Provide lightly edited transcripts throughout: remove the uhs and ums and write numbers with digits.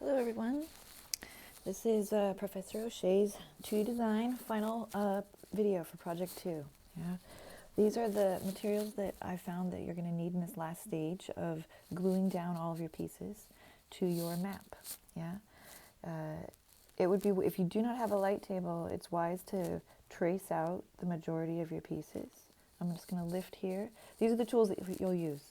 Hello everyone, this is Professor O'Shea's 2D Design final video for Project 2. Yeah? These are the materials that I found that you're going to need in this last stage of gluing down all of your pieces to your map. Yeah? It would be, if you do not have a light table, it's wise to trace out the majority of your pieces. I'm just going to lift here. These are the tools that you'll use.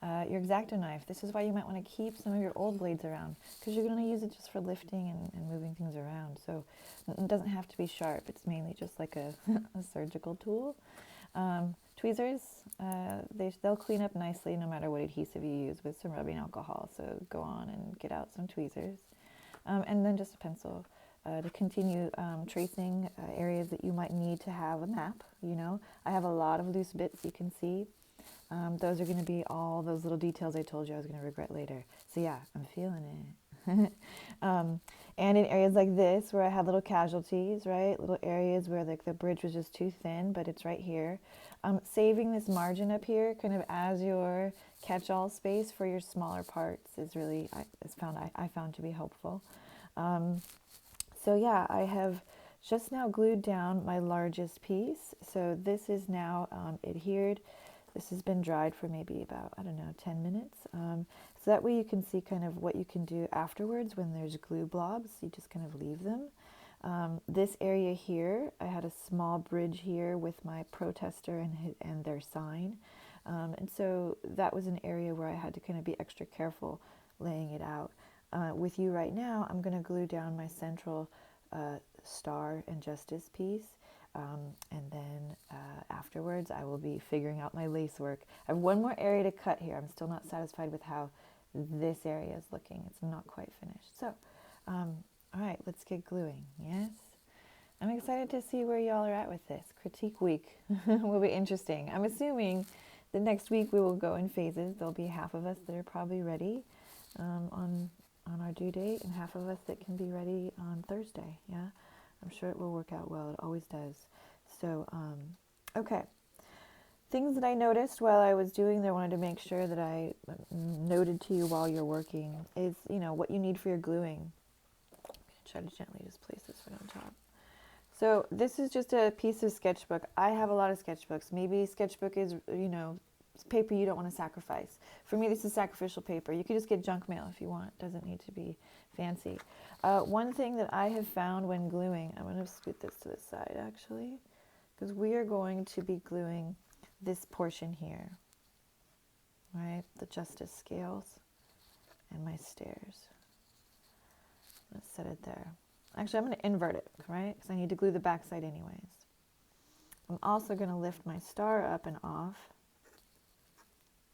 Your X-Acto knife. This is why you might want to keep some of your old blades around, because you're going to use it just for lifting and moving things around. So it doesn't have to be sharp. It's mainly just like a, a surgical tool. Tweezers, they'll clean up nicely no matter what adhesive you use with some rubbing alcohol. So go on and get out some tweezers. And then just a pencil to continue tracing areas that you might need to have a map. You know, I have a lot of loose bits you can see. Those are going to be all those little details I told you I was going to regret later. So yeah, I'm feeling it. And in areas like this where I had little casualties, right? Little areas where like the bridge was just too thin, but it's right here. Saving this margin up here kind of as your catch-all space for your smaller parts is really, I found to be helpful. So yeah, I have just now glued down my largest piece. So this is now adhered. This has been dried for maybe about, I don't know, 10 minutes. So that way you can see kind of what you can do afterwards when there's glue blobs. You just kind of leave them. This area here, I had a small bridge here with my protester and their sign. And so that was an area where I had to kind of be extra careful laying it out. With you right now, I'm going to glue down my central star and justice piece. And then afterwards, I will be figuring out my lace work. I have one more area to cut here. I'm still not satisfied with how this area is looking. It's not quite finished. So, all right, let's get gluing. Yes? I'm excited to see where y'all are at with this. Critique week will be interesting. I'm assuming the next week we will go in phases. There'll be half of us that are probably ready on our due date, and half of us that can be ready on Thursday. Yeah? I'm sure it will work out well. It always does. So, okay. Things that I noticed while I was doing that I wanted to make sure that I noted to you while you're working is, you know, what you need for your gluing. I'm going to try to gently just place this right on top. So this is just a piece of sketchbook. I have a lot of sketchbooks. Maybe sketchbook is, you know, paper you don't want to sacrifice. For me, this is sacrificial paper. You could just get junk mail if you want. It doesn't need to be fancy. One thing that I have found when gluing, I'm going to scoot this to the side actually, because we are going to be gluing this portion here, right? The justice scales and my stairs. Let's set it there. Actually, I'm going to invert it, right? Because I need to glue the back side anyways. I'm also going to lift my star up and off.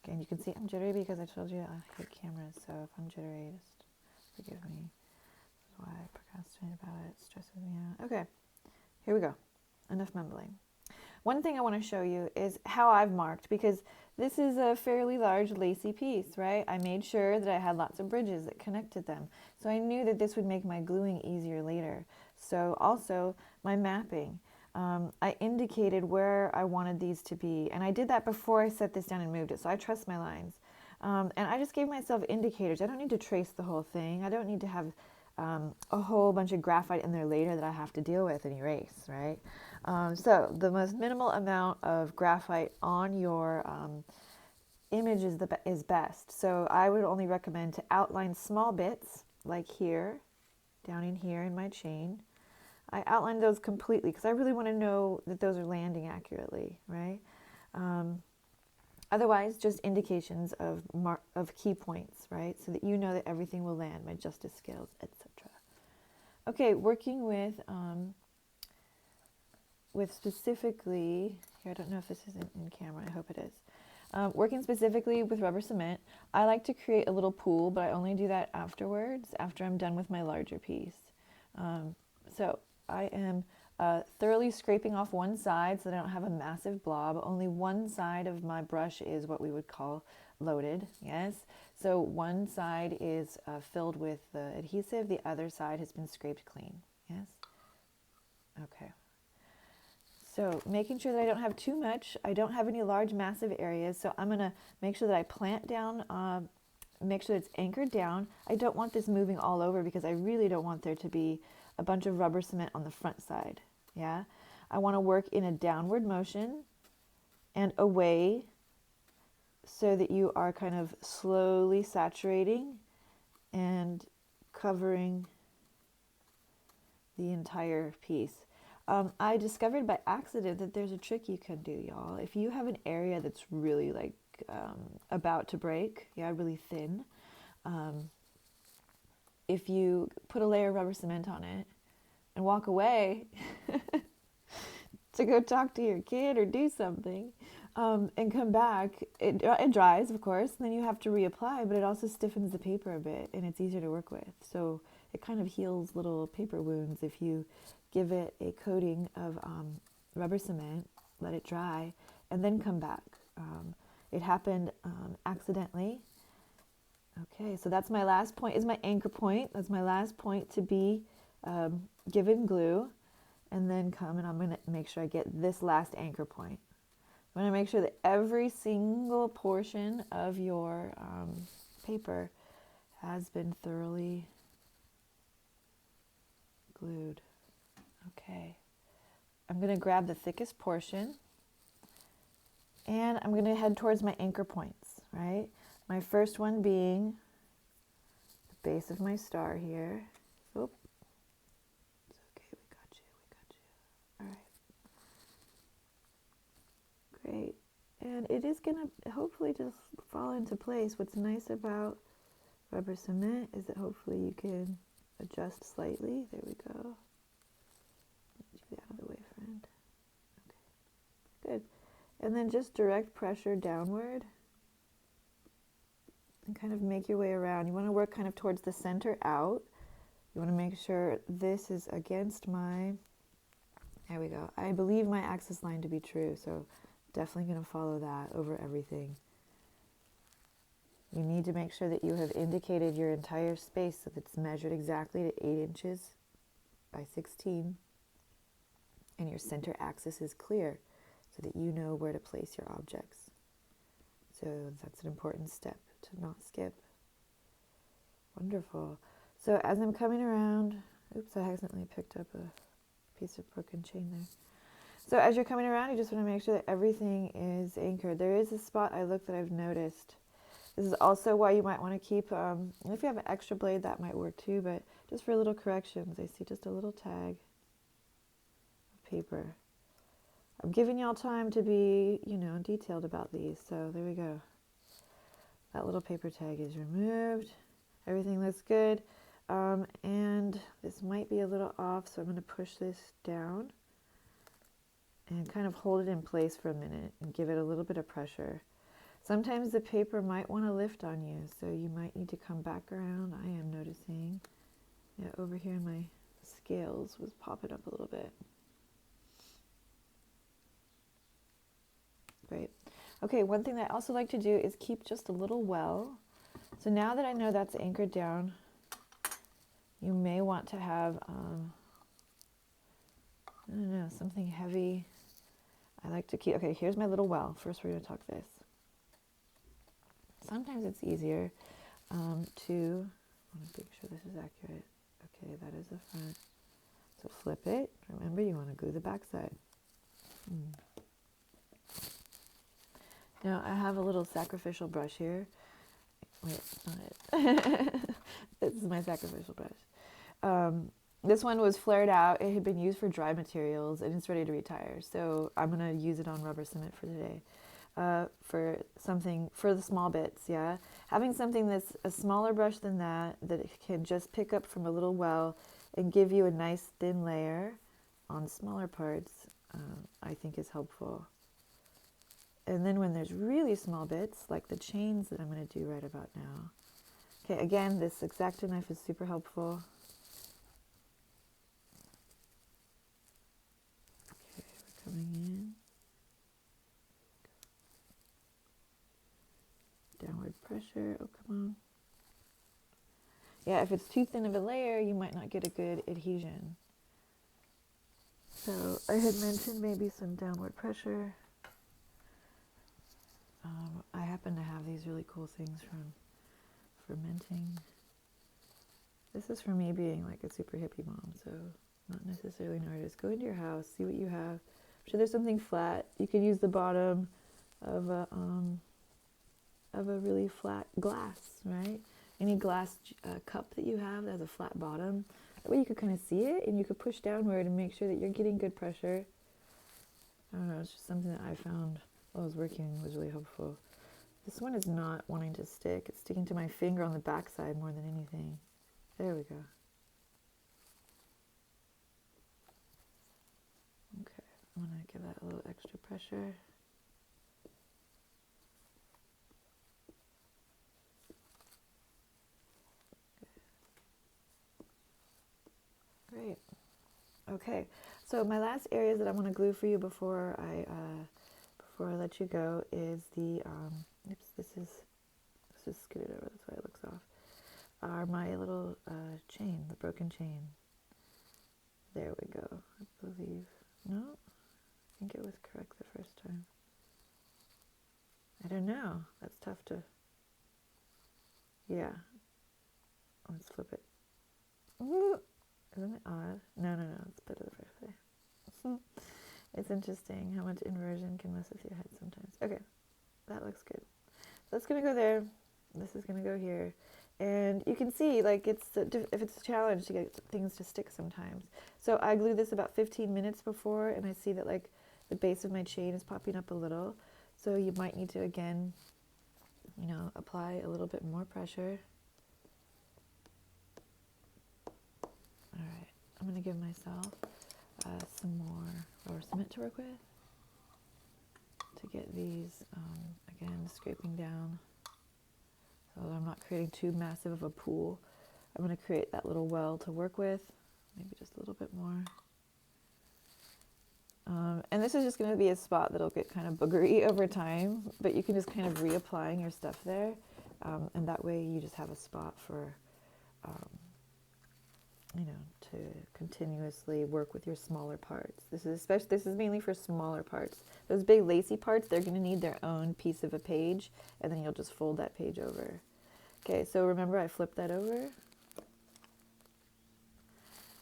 And you can see I'm jittery because I told you I hate cameras, so if I'm jittery, just forgive me. That's why I procrastinate about it. It stresses me out. Okay, here we go. Enough mumbling. One thing I want to show you is how I've marked, because this is a fairly large lacy piece, right? I made sure that I had lots of bridges that connected them. So I knew that this would make my gluing easier later. So also my mapping. I indicated where I wanted these to be, and I did that before I set this down and moved it, so I trust my lines. And I just gave myself indicators. I don't need to trace the whole thing. I don't need to have a whole bunch of graphite in there later that I have to deal with and erase, right? So the most minimal amount of graphite on your image is best. So I would only recommend to outline small bits, like here, down in here in my chain. I outlined those completely because I really want to know that those are landing accurately, right? Otherwise, just indications of key points, right? So that you know that everything will land, my justice scales, etc. Okay, working with specifically, here, I don't know if this is in camera, I hope it is. Working specifically with rubber cement, I like to create a little pool, but I only do that afterwards, after I'm done with my larger piece. So I am thoroughly scraping off one side so that I don't have a massive blob. Only one side of my brush is what we would call loaded, yes? So one side is filled with the adhesive, the other side has been scraped clean, yes? Okay. So making sure that I don't have too much, I don't have any large massive areas, so I'm going to make sure that I plant down make sure it's anchored down. I don't want this moving all over because I really don't want there to be a bunch of rubber cement on the front side. Yeah, I want to work in a downward motion and away so that you are kind of slowly saturating and covering the entire piece. I discovered by accident that there's a trick you can do, y'all. If you have an area that's really like about to break, yeah, really thin, if you put a layer of rubber cement on it and walk away to go talk to your kid or do something, and come back, it dries, of course, and then you have to reapply, but it also stiffens the paper a bit and it's easier to work with. So it kind of heals little paper wounds if you give it a coating of rubber cement, let it dry, and then come back. It happened accidentally. Okay, so that's my last point, is my anchor point. That's my last point to be given glue, and then come and I'm going to make sure I get this last anchor point. I'm going to make sure that every single portion of your paper has been thoroughly glued. Okay, I'm going to grab the thickest portion and I'm going to head towards my anchor points, right? My first one being the base of my star here. Oop. It's okay, we got you. All right. Great. And it is going to hopefully just fall into place. What's nice about rubber cement is that hopefully you can adjust slightly. There we go. Get you out of the way, friend. Okay. Good. And then just direct pressure downward and kind of make your way around. You want to work kind of towards the center out. You want to make sure this is against my, there we go. I believe my axis line to be true, so definitely going to follow that over everything. You need to make sure that you have indicated your entire space so that it's measured exactly to 8 inches by 16 and your center axis is clear so that you know where to place your objects. So that's an important step to not skip. Wonderful. So as I'm coming around, oops, I accidentally picked up a piece of broken chain there. So as you're coming around, you just want to make sure that everything is anchored. There is a spot I looked that I've noticed. This is also why you might want to keep, if you have an extra blade, that might work too, but just for little corrections, I see just a little tag of paper. I'm giving y'all time to be, detailed about these, so there we go. That little paper tag is removed. Everything looks good. And this might be a little off, so I'm going to push this down and kind of hold it in place for a minute and give it a little bit of pressure. Sometimes the paper might want to lift on you, so you might need to come back around. I am noticing, over here my scales was popping up a little bit. Great. Okay, one thing that I also like to do is keep just a little well. So now that I know that's anchored down, you may want to have, I don't know, something heavy. I like to keep, okay, here's my little well. First we're going to talk this. Sometimes it's easier to, I want to make sure this is accurate. Okay, that is the front. So flip it. Remember, you want to glue the back side. Now, I have a little sacrificial brush here. Wait, it's not it. This is my sacrificial brush. This one was flared out. It had been used for dry materials, and it's ready to retire. So I'm going to use it on rubber cement for today. For something, for the small bits, yeah? Having something that's a smaller brush than that it can just pick up from a little well and give you a nice thin layer on smaller parts, I think is helpful. And then when there's really small bits, like the chains that I'm going to do right about now. Okay, again, this X-Acto knife is super helpful. Okay, we're coming in. Downward pressure, oh come on. Yeah, if it's too thin of a layer, you might not get a good adhesion. So I had mentioned maybe some downward pressure. I happen to have these really cool things from fermenting. This is for me being like a super hippie mom, so not necessarily an artist. Go into your house, see what you have. I'm sure there's something flat. You could use the bottom of a really flat glass, right? Any glass cup that you have that has a flat bottom. That way you could kind of see it, and you could push downward and make sure that you're getting good pressure. I don't know, it's just something that I found while I was working was really helpful. This one is not wanting to stick. It's sticking to my finger on the back side more than anything. There we go. Okay, I'm going to give that a little extra pressure. Great. Okay, so my last areas that I want to glue for you before I let you go is the oops, let's just scoot it over. That's why it looks off. Are my little chain, the broken chain. There we go. I believe. No, I think it was correct the first time. I don't know. That's tough to. Yeah. Let's flip it. Isn't it odd? No. It's better the first way. It's interesting how much inversion can mess with your head sometimes. Okay, that looks good. That's gonna go there. This is gonna go here. And you can see, like, if it's a challenge to get things to stick sometimes. So I glue this about 15 minutes before, and I see that, like, the base of my chain is popping up a little. So you might need to, again, apply a little bit more pressure. All right, I'm going to give myself some more rubber cement to work with to get these, again, scraping down. So I'm not creating too massive of a pool. I'm going to create that little well to work with, maybe just a little bit more. And this is just going to be a spot that'll get kind of boogery over time, but you can just kind of reapplying your stuff there, and that way you just have a spot for, to continuously work with your smaller parts. This is mainly for smaller parts. Those big lacy parts, they're going to need their own piece of a page, and then you'll just fold that page over. Okay, so remember I flipped that over.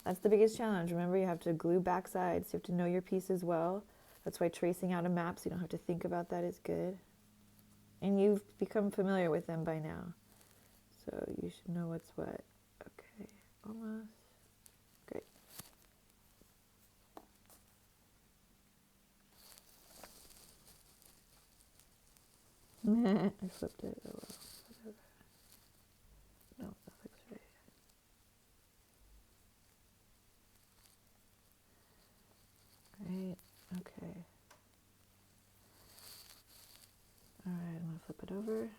That's the biggest challenge. Remember, you have to glue back sides. You have to know your pieces well. That's why tracing out a map so you don't have to think about that is good. And you've become familiar with them by now. So you should know what's what. Okay, almost. Great. I flipped it. Oh well. Whatever. No, that looks right. Great. Okay. All right, I'm going to flip it over.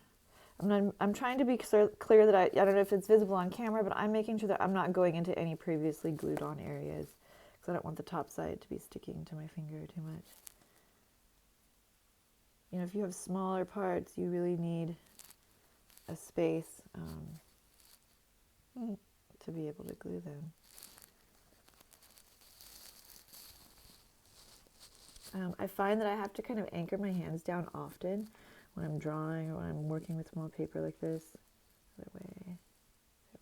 I'm trying to be clear that I don't know if it's visible on camera, but I'm making sure that I'm not going into any previously glued on areas because I don't want the top side to be sticking to my finger too much. If you have smaller parts, you really need a space to be able to glue them. I find that I have to kind of anchor my hands down often when I'm drawing or when I'm working with small paper like this. Other way. There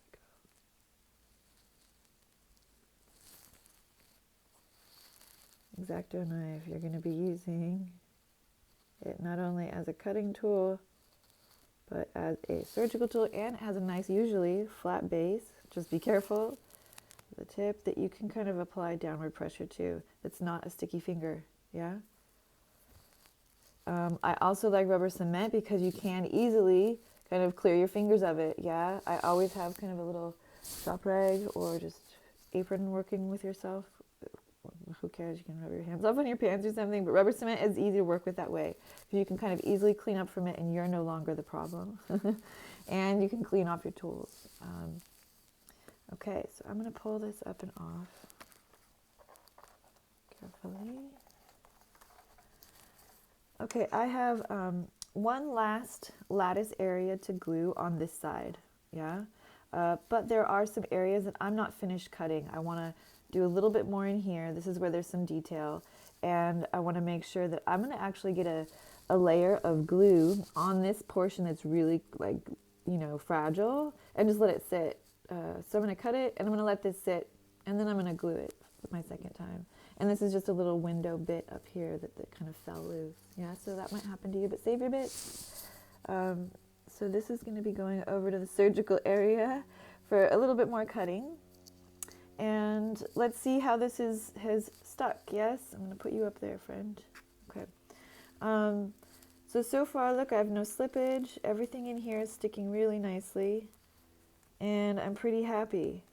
we go. X-Acto knife, you're going to be using it not only as a cutting tool, but as a surgical tool, and has a nice, usually flat base. Just be careful with the tip that you can kind of apply downward pressure to. It's not a sticky finger, yeah? I also like rubber cement because you can easily kind of clear your fingers of it, yeah? I always have kind of a little shop rag or just apron working with yourself. Who cares? You can rub your hands off on your pants or something, but rubber cement is easy to work with that way. You can kind of easily clean up from it and you're no longer the problem. And you can clean off your tools. Okay, so I'm going to pull this up and off carefully. Okay, I have one last lattice area to glue on this side, yeah? But there are some areas that I'm not finished cutting. I want to do a little bit more in here. This is where there's some detail, and I want to make sure that I'm going to actually get a layer of glue on this portion that's really like you know, fragile, and just let it sit. So I'm going to cut it, and I'm going to let this sit, and then I'm going to glue it my second time. And this is just a little window bit up here that kind of fell loose. Yeah, so that might happen to you, but save your bits. So this is going to be going over to the surgical area for a little bit more cutting. And let's see how this has stuck. Yes, I'm going to put you up there, friend. Okay. So far, look, I have no slippage. Everything in here is sticking really nicely. And I'm pretty happy.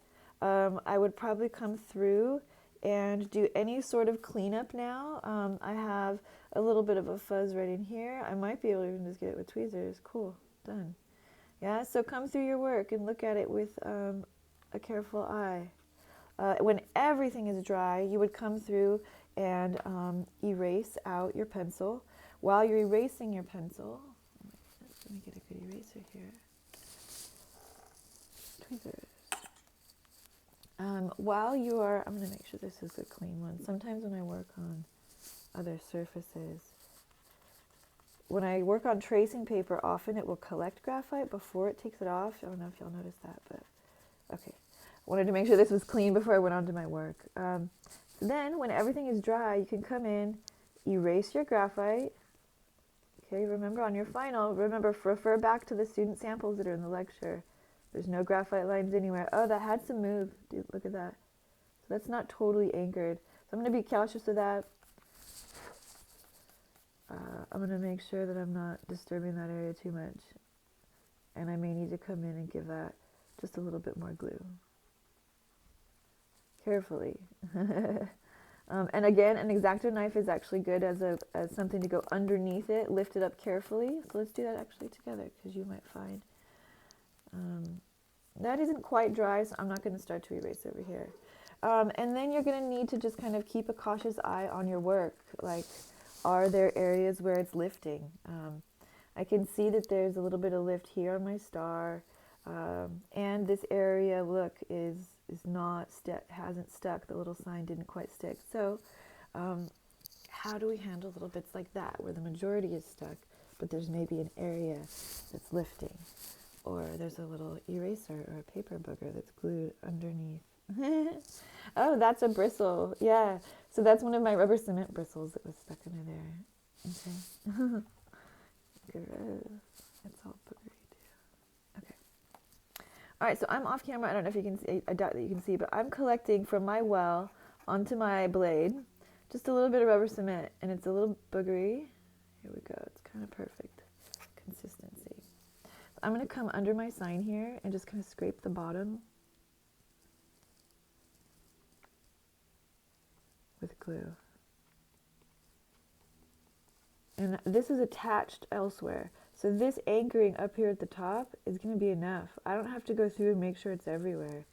I would probably come through and do any sort of cleanup now. I have a little bit of a fuzz right in here. I might be able to even just get it with tweezers. Cool, done. Yeah, so come through your work and look at it with a careful eye. When everything is dry, you would come through and erase out your pencil. While you're erasing your pencil, let me get a good eraser here. Tweezers. While you are, I'm going to make sure this is a clean one. Sometimes when I work on other surfaces, when I work on tracing paper, often it will collect graphite before it takes it off. I don't know if y'all noticed that, but okay. Wanted to make sure this was clean before I went on to my work. Then, when everything is dry, you can come in, erase your graphite. Okay, remember on your final, refer back to the student samples that are in the lecture. There's no graphite lines anywhere. Oh, that had some move. Dude, look at that. So that's not totally anchored. So I'm going to be cautious of that. I'm going to make sure that I'm not disturbing that area too much. And I may need to come in and give that just a little bit more glue. Carefully. And again, an X-Acto knife is actually good as something to go underneath it, lift it up carefully. So let's do that actually together, because you might find that isn't quite dry, so I'm not going to start to erase over here. And then you're going to need to just kind of keep a cautious eye on your work. Like, are there areas where it's lifting? I can see that there's a little bit of lift here on my star. And this area, look, is not hasn't stuck. The little sign didn't quite stick. So how do we handle little bits like that where the majority is stuck, but there's maybe an area that's lifting, or there's a little eraser or a paper booger that's glued underneath? Oh, that's a bristle. Yeah, so that's one of my rubber cement bristles that was stuck under there. Okay. Gross. It's all boogery too. Okay. All right, so I'm off camera. I don't know if you can see, I doubt that you can see, but I'm collecting from my well onto my blade just a little bit of rubber cement, and it's a little boogery. Here we go. It's kind of perfect consistency. I'm going to come under my sign here and just kind of scrape the bottom with glue. And this is attached elsewhere. So this anchoring up here at the top is going to be enough. I don't have to go through and make sure it's everywhere.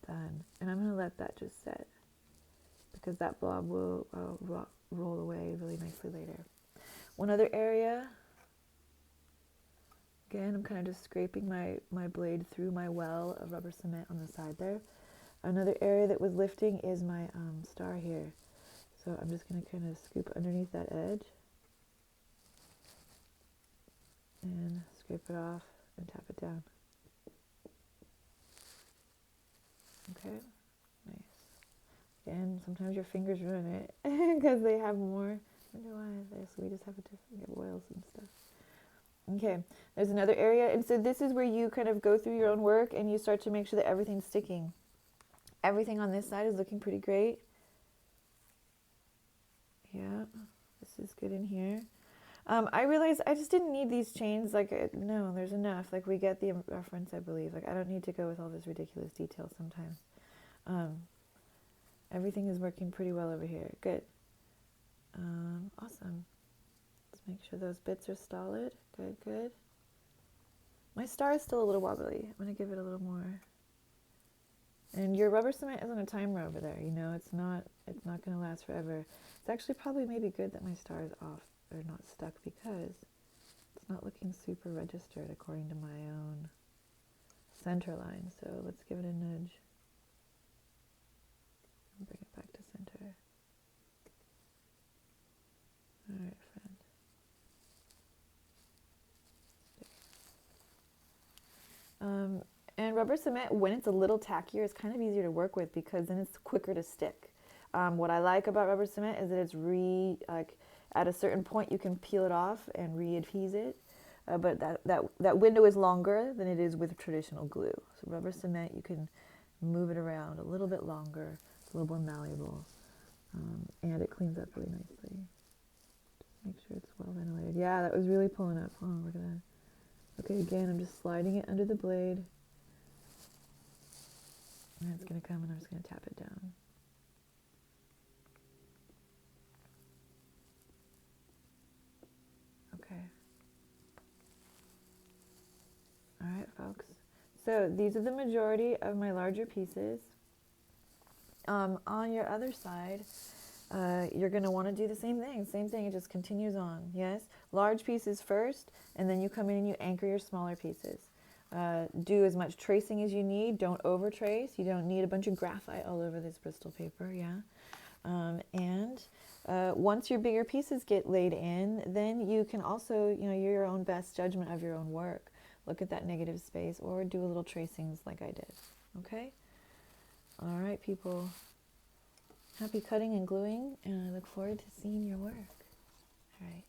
Done. And I'm going to let that just set, because that blob will roll away really nicely later. One other area. Again, I'm kind of just scraping my blade through my well of rubber cement on the side there. Another area that was lifting is my star here. So I'm just going to kind of scoop underneath that edge and scrape it off and tap it down. Okay, nice. Again, sometimes your fingers ruin it because they have more. I wonder why this. We just have a different oils and stuff. Okay, there's another area, and so this is where you kind of go through your own work and you start to make sure that everything's sticking. Everything on this side is looking pretty great. Yeah, this is good in here. I realized I just didn't need these chains. Like, no, there's enough. Like, we get the reference, I believe. Like, I don't need to go with all this ridiculous detail sometimes. Everything is working pretty well over here. Good. Awesome. Let's make sure those bits are solid. Good, good. My star is still a little wobbly. I'm going to give it a little more. And your rubber cement is on a timer over there. You know, it's not going to last forever. It's actually probably maybe good that my star is off or not stuck, because it's not looking super registered according to my own center line. So let's give it a nudge and bring it back to center. All right, friend. And rubber cement, when it's a little tackier, is kind of easier to work with because then it's quicker to stick. What I like about rubber cement is that it's like at a certain point you can peel it off and re-adhese it. But that window is longer than it is with traditional glue. So rubber cement, you can move it around a little bit longer. It's a little more malleable. And it cleans up really nicely. Just make sure it's well ventilated. Yeah, that was really pulling up. Oh, look at that. Okay, again, I'm just sliding it under the blade. And it's going to come and I'm just going to tap it down. Okay. All right, folks. So these are the majority of my larger pieces. On your other side, you're going to want to do the same thing. Same thing, it just continues on. Yes? Large pieces first, and then you come in and you anchor your smaller pieces. Do as much tracing as you need. Don't over trace. You don't need a bunch of graphite all over this Bristol paper, yeah? Once your bigger pieces get laid in, then you can also, you're your own best judgment of your own work. Look at that negative space or do a little tracings like I did, okay? All right, people. Happy cutting and gluing, and I look forward to seeing your work. All right.